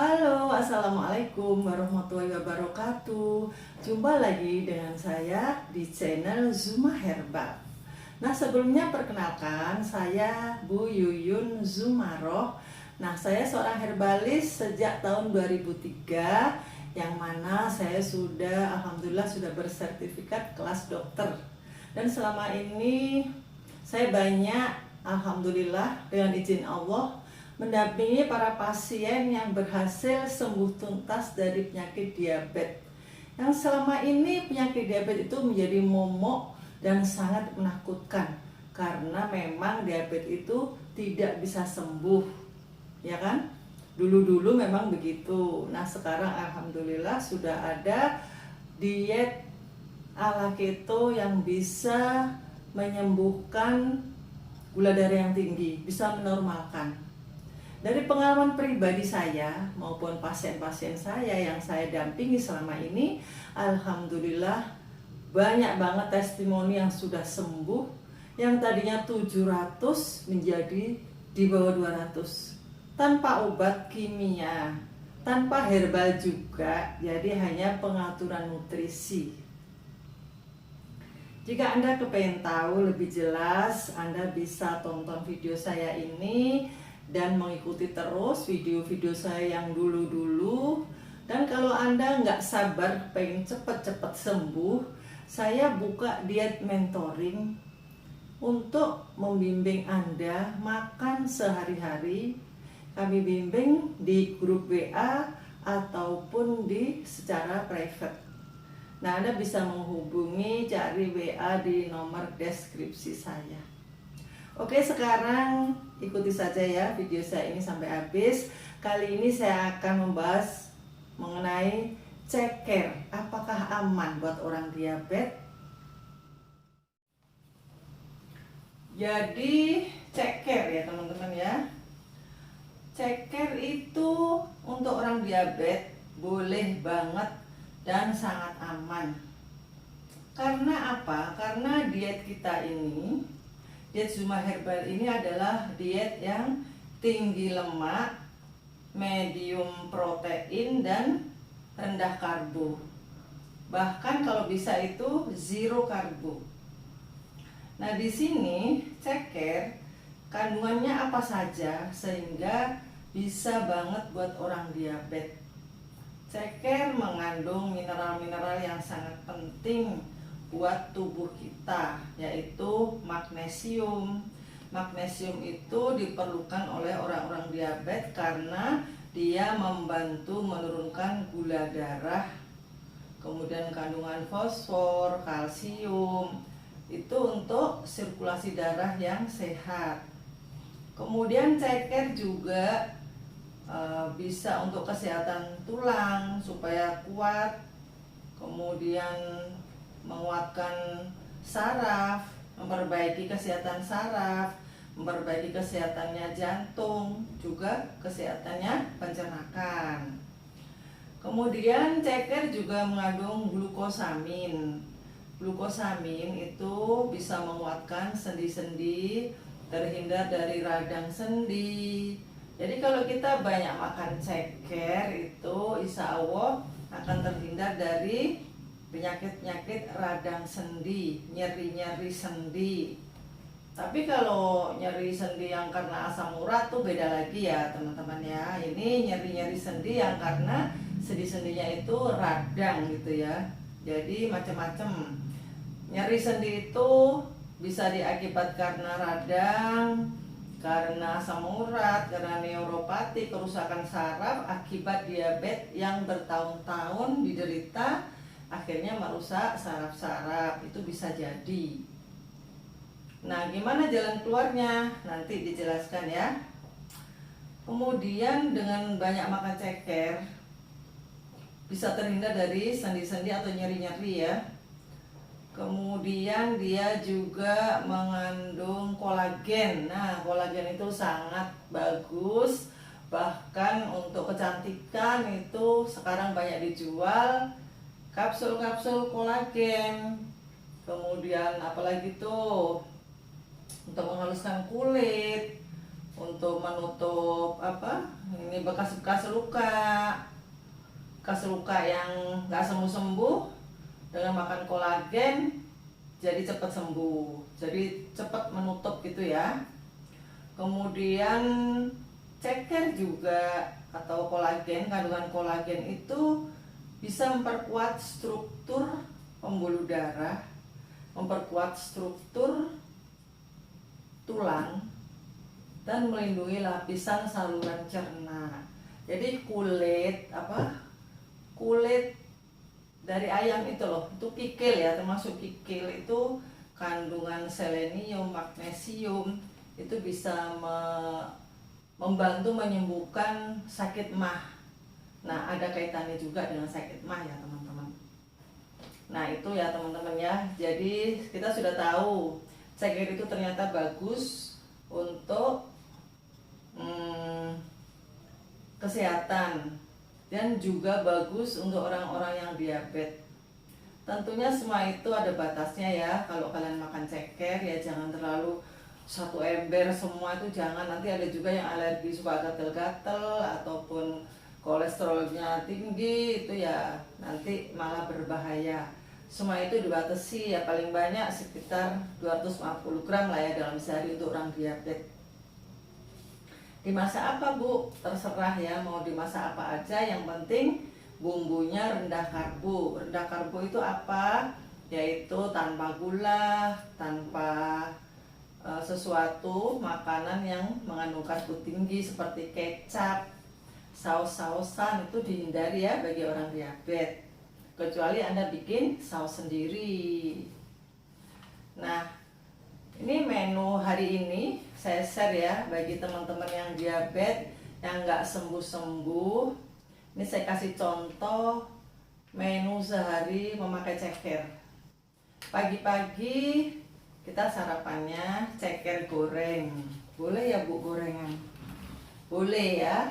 Halo, assalamualaikum warahmatullahi wabarakatuh. Jumpa lagi dengan saya di channel Zuma Herbal. Nah, sebelumnya perkenalkan, saya Bu Yuyun Zumaroh. Nah, saya seorang herbalis sejak tahun 2003, yang mana saya alhamdulillah sudah bersertifikat kelas dokter. Dan selama ini saya banyak, alhamdulillah dengan izin Allah, mendampingi para pasien yang berhasil sembuh tuntas dari penyakit diabetes. Yang selama ini penyakit diabetes itu menjadi momok dan sangat menakutkan, karena memang diabetes itu tidak bisa sembuh, ya kan? Dulu-dulu memang begitu. Nah, sekarang alhamdulillah sudah ada diet ala keto yang bisa menyembuhkan gula darah yang tinggi, bisa menormalkan. Dari pengalaman pribadi saya maupun pasien-pasien saya yang saya dampingi selama ini, alhamdulillah banyak banget testimoni yang sudah sembuh, yang tadinya 700 menjadi di bawah 200, tanpa obat kimia, tanpa herbal juga, jadi hanya pengaturan nutrisi. Jika Anda kepengen tahu lebih jelas, Anda bisa tonton video saya ini dan mengikuti terus video-video saya yang dulu-dulu. Dan kalau Anda nggak sabar pengen cepat-cepat sembuh, saya buka diet mentoring untuk membimbing Anda makan sehari-hari. Kami bimbing di grup WA ataupun secara private. Nah, Anda bisa menghubungi, cari WA di nomor deskripsi saya. Oke, sekarang ikuti saja ya video saya ini sampai habis. Kali ini saya akan membahas mengenai ceker. Apakah aman buat orang diabetes? Jadi ceker ya teman-teman ya. Ceker itu untuk orang diabetes boleh banget dan sangat aman. Karena apa? Karena diet kita ini, diet Zuma Herbal ini adalah diet yang tinggi lemak, medium protein, dan rendah karbo. Bahkan kalau bisa itu zero karbo. Nah, di sini ceker kandungannya apa saja sehingga bisa banget buat orang diabetes. Ceker mengandung mineral-mineral yang sangat penting buat tubuh kita, yaitu magnesium. Magnesium itu diperlukan oleh orang-orang diabetes karena dia membantu menurunkan gula darah. Kemudian kandungan fosfor, kalsium, itu untuk sirkulasi darah yang sehat. Kemudian ceker juga bisa untuk kesehatan tulang supaya kuat, kemudian menguatkan saraf, memperbaiki kesehatan saraf, memperbaiki kesehatannya jantung, juga kesehatannya pencernaan. Kemudian ceker juga mengandung glukosamin. Glukosamin itu bisa menguatkan sendi-sendi, terhindar dari radang sendi. Jadi kalau kita banyak makan ceker itu insya Allah akan terhindar dari penyakit-penyakit radang sendi, nyeri-nyeri sendi. Tapi kalau nyeri sendi yang karena asam urat tuh beda lagi ya teman-teman ya. Ini nyeri-nyeri sendi yang karena sendi-sendinya itu radang gitu ya. Jadi macam-macam. Nyeri sendi itu bisa diakibat karena radang, karena asam urat, karena neuropati, kerusakan saraf akibat diabetes yang bertahun-tahun diderita, akhirnya merusak saraf-saraf. Itu bisa jadi. Nah, gimana jalan keluarnya? Nanti dijelaskan ya. Kemudian dengan banyak makan ceker bisa terhindar dari sendi-sendi atau nyeri-nyeri ya. Kemudian dia juga mengandung kolagen. Nah, kolagen itu sangat bagus. Bahkan untuk kecantikan itu sekarang banyak dijual kapsul-kapsul kolagen. Kemudian apalagi tuh untuk menghaluskan kulit, untuk menutup ini bekas-bekas luka yang nggak sembuh-sembuh. Dengan makan kolagen jadi cepat sembuh, jadi cepat menutup gitu ya. Kemudian ceker juga atau kolagen, kandungan kolagen itu bisa memperkuat struktur pembuluh darah, memperkuat struktur tulang, dan melindungi lapisan saluran cerna. Jadi kulit dari ayam itu loh, itu kikil ya, termasuk kikil itu kandungan selenium, magnesium, itu bisa membantu menyembuhkan sakit mah. Nah, ada kaitannya juga dengan sakit mah ya teman-teman. Nah, itu ya teman-teman ya. Jadi kita sudah tahu ceker itu ternyata bagus untuk kesehatan dan juga bagus untuk orang-orang yang diabetes. Tentunya semua itu ada batasnya ya. Kalau kalian makan ceker ya jangan terlalu satu ember semua, itu jangan. Nanti ada juga yang alergi, suka gatel-gatel ataupun kolesterolnya tinggi, itu ya nanti malah berbahaya. Semua itu dibatasi ya, paling banyak sekitar 250 gram lah ya dalam sehari untuk orang diabetes. Dimasak apa Bu? Terserah ya, mau dimasak apa aja, yang penting bumbunya rendah karbo. Rendah karbo itu apa? Yaitu tanpa gula, tanpa sesuatu makanan yang mengandung karbo tinggi seperti kecap, saus-sausan, itu dihindari ya bagi orang diabetes. Kecuali Anda bikin saus sendiri. Nah, ini menu hari ini saya share ya bagi teman-teman yang diabetes, yang nggak sembuh-sembuh. Ini saya kasih contoh menu sehari memakai ceker. Pagi-pagi kita sarapannya ceker goreng. Boleh ya Bu gorengan? Boleh ya.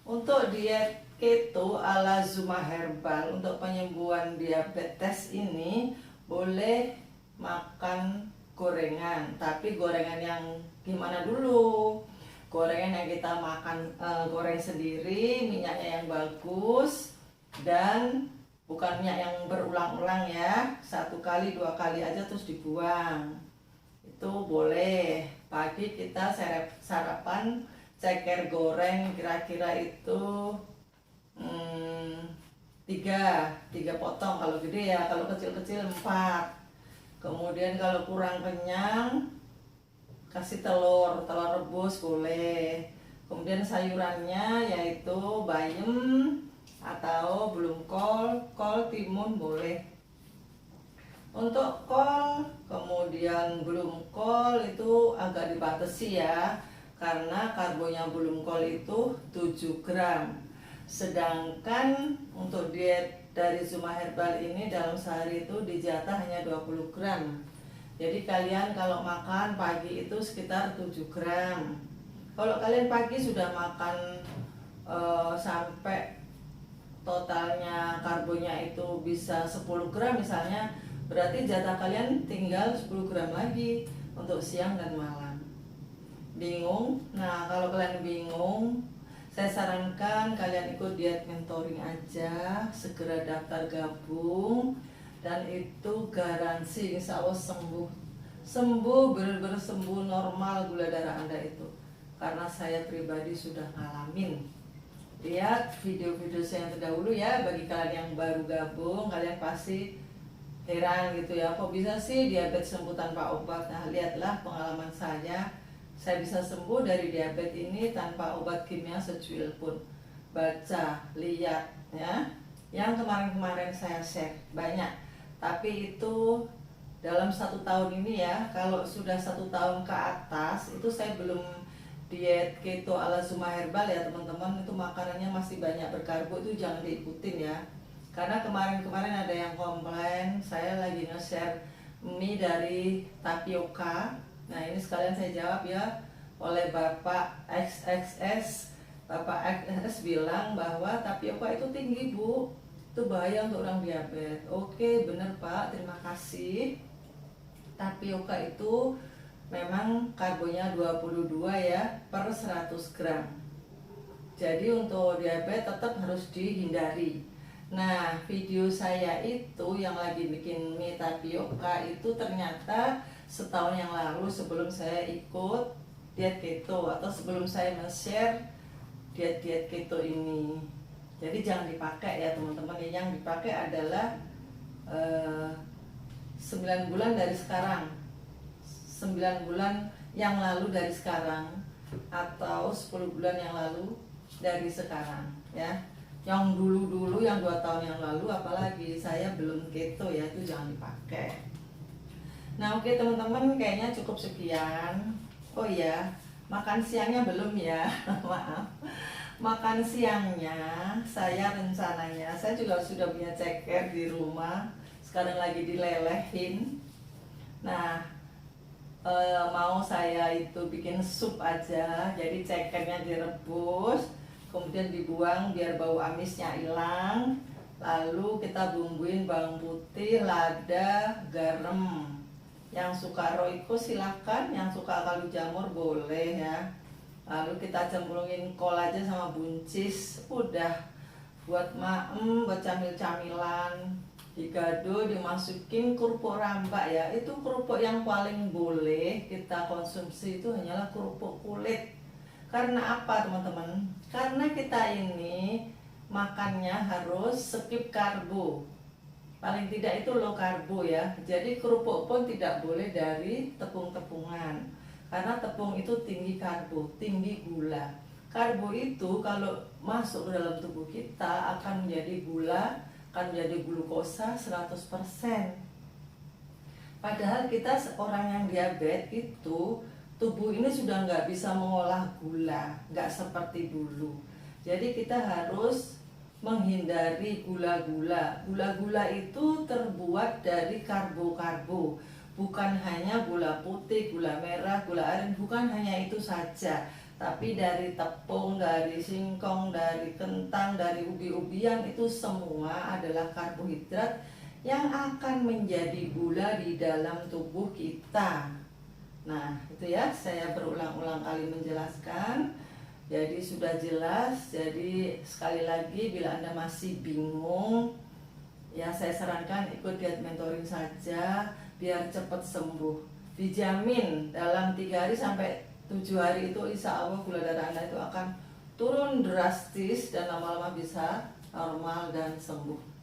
Untuk diet keto ala Zuma Herbal untuk penyembuhan diabetes ini boleh makan gorengan, tapi gorengan yang gimana dulu? Gorengan yang kita makan goreng sendiri, minyaknya yang bagus dan bukan minyak yang berulang-ulang ya, 1 kali 2 kali aja terus dibuang. Itu boleh. Pagi kita sarapan ceker goreng kira-kira itu 3 potong kalau gede ya, kalau kecil-kecil 4. Kemudian kalau kurang kenyang kasih telur rebus boleh. Kemudian sayurannya yaitu bayam atau belum kol timun boleh. Untuk kol kemudian belum kol itu agak dibatasi ya, karena karbonya belum kol itu 7 gram. Sedangkan untuk diet dari Zuma Herbal ini dalam sehari itu dijatah hanya 20 gram. Jadi kalian kalau makan pagi itu sekitar 7 gram. Kalau kalian pagi sudah makan sampai totalnya karbonya itu bisa 10 gram misalnya, berarti jatah kalian tinggal 10 gram lagi untuk siang dan malam. Bingung? Nah, kalau kalian bingung, saya sarankan kalian ikut diet mentoring aja, segera daftar gabung, dan itu garansi insya Allah sembuh, benar-benar sembuh, normal gula darah Anda itu. Karena saya pribadi sudah ngalamin. Lihat video-video saya yang terdahulu ya, bagi kalian yang baru gabung, kalian pasti heran gitu ya, kok bisa sih diabetes sembuh tanpa obat. Nah, lihatlah pengalaman saya bisa sembuh dari diabetes ini tanpa obat kimia secuil pun. Baca, lihat ya. Yang kemarin-kemarin saya share banyak. Tapi itu dalam 1 tahun ini ya, kalau sudah 1 tahun ke atas itu saya belum diet keto ala Zuma Herbal ya teman-teman. Itu makanannya masih banyak berkarbo, itu jangan diikutin ya. Karena kemarin ada yang komplain saya lagi nge-share mie dari tapioka. Nah, ini sekalian saya jawab ya oleh Bapak XXS. Bapak XXS bilang bahwa tapioka itu tinggi Bu, itu bahaya untuk orang diabetes. Oke, bener Pak, terima kasih. Tapioka itu memang karbonya 22 ya per 100 gram. Jadi untuk diabetes tetap harus dihindari. Nah, video saya itu yang lagi bikin mie tapioka itu ternyata setahun yang lalu sebelum saya ikut diet keto atau sebelum saya men-share diet keto ini. Jadi jangan dipakai ya teman-teman. Yang dipakai adalah 9 bulan dari sekarang, 9 bulan yang lalu dari sekarang, atau 10 bulan yang lalu dari sekarang ya. Yang dulu-dulu yang 2 tahun yang lalu apalagi saya belum keto ya, itu jangan dipakai. Nah oke teman-teman, kayaknya cukup sekian. Oh iya, makan siangnya belum ya. Maaf. Makan siangnya saya rencananya, saya juga sudah punya ceker di rumah, sekarang lagi dilelehin. Nah mau saya itu bikin sup aja, jadi cekernya direbus kemudian dibuang biar bau amisnya hilang, lalu kita bumbuin bawang putih, lada, garam. Yang suka roiko silahkan, yang suka kaldu jamur boleh ya. Lalu kita cemplungin kol aja sama buncis, udah buat maem, buat camil-camilan. Digado, dimasukin kerupuk rambak ya. Itu kerupuk yang paling boleh kita konsumsi itu hanyalah kerupuk kulit. Karena apa teman-teman? Karena kita ini makannya harus skip karbo. Paling tidak itu low karbo ya. Jadi kerupuk pun tidak boleh dari tepung-tepungan. Karena tepung itu tinggi karbo, tinggi gula. Karbo itu kalau masuk ke dalam tubuh kita akan menjadi gula, akan menjadi glukosa 100%. Padahal kita orang yang diabetes itu tubuh ini sudah nggak bisa mengolah gula, nggak seperti dulu. Jadi kita harus menghindari gula-gula. Gula-gula itu terbuat dari karbo-karbo, bukan hanya gula putih, gula merah, gula aren, bukan hanya itu saja. Tapi dari tepung, dari singkong, dari kentang, dari ubi-ubian, itu semua adalah karbohidrat yang akan menjadi gula di dalam tubuh kita. Nah itu ya, saya berulang-ulang kali menjelaskan. Jadi sudah jelas. Jadi sekali lagi bila Anda masih bingung, ya saya sarankan ikut diet mentoring saja biar cepat sembuh. Dijamin dalam 3 hari sampai 7 hari itu insya Allah gula darah Anda itu akan turun drastis dan lama-lama bisa normal dan sembuh.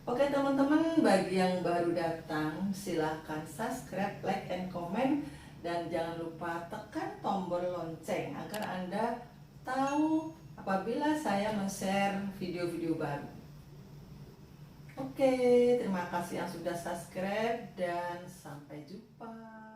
Oke teman-teman, bagi yang baru datang silahkan subscribe, like, and comment. Dan jangan lupa tekan tombol lonceng agar Anda tahu apabila saya men-share video-video baru. Oke, terima kasih yang sudah subscribe dan sampai jumpa.